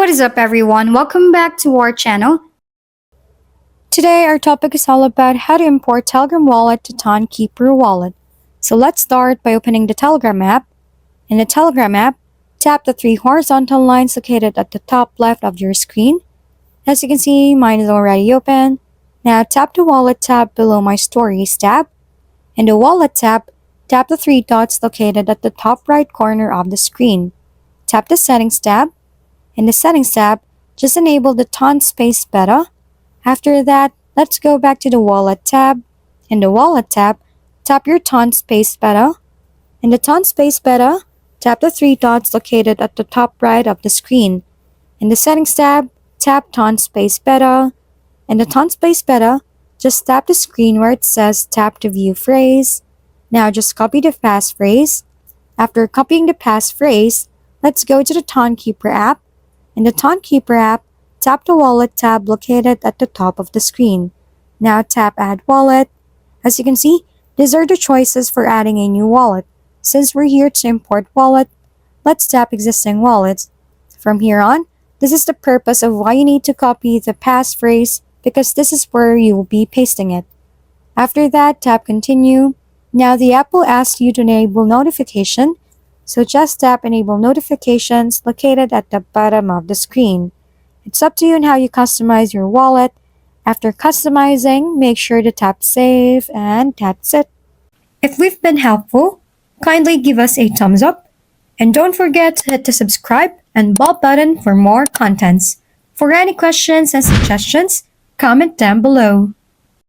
What is up, everyone? Welcome back to our channel. Today, our topic is all about how to import Telegram Wallet to Tonkeeper Wallet. So let's start by opening the Telegram app. In the Telegram app, tap the three horizontal lines located at the top left of your screen. As you can see, mine is already open. Now tap the Wallet tab below My Stories tab. In the Wallet tab, tap the three dots located at the top right corner of the screen. Tap the Settings tab. In the Settings tab, just enable the Ton Space Beta. After that, let's go back to the Wallet tab. In the Wallet tab, tap your Ton Space Beta. In the Ton Space Beta, tap the three dots located at the top right of the screen. In the Settings tab, tap Ton Space Beta. In the Ton Space Beta, just tap the screen where it says Tap to View Phrase. Now just copy the passphrase. After copying the passphrase, let's go to the Tonkeeper app. In the Tonkeeper app, tap the Wallet tab located at the top of the screen. Now tap Add Wallet. As you can see, these are the choices for adding a new wallet. Since we're here to import wallet, let's tap Existing Wallets. From here on, this is the purpose of why you need to copy the passphrase because this is where you will be pasting it. After that, tap Continue. Now the app will ask you to enable notification, so just tap Enable Notifications located at the bottom of the screen. It's up to you on how you customize your wallet. After customizing, make sure to tap Save, and that's it. If we've been helpful, kindly give us a thumbs up, and don't forget to hit the subscribe and bell button for more contents. For any questions and suggestions, comment down below.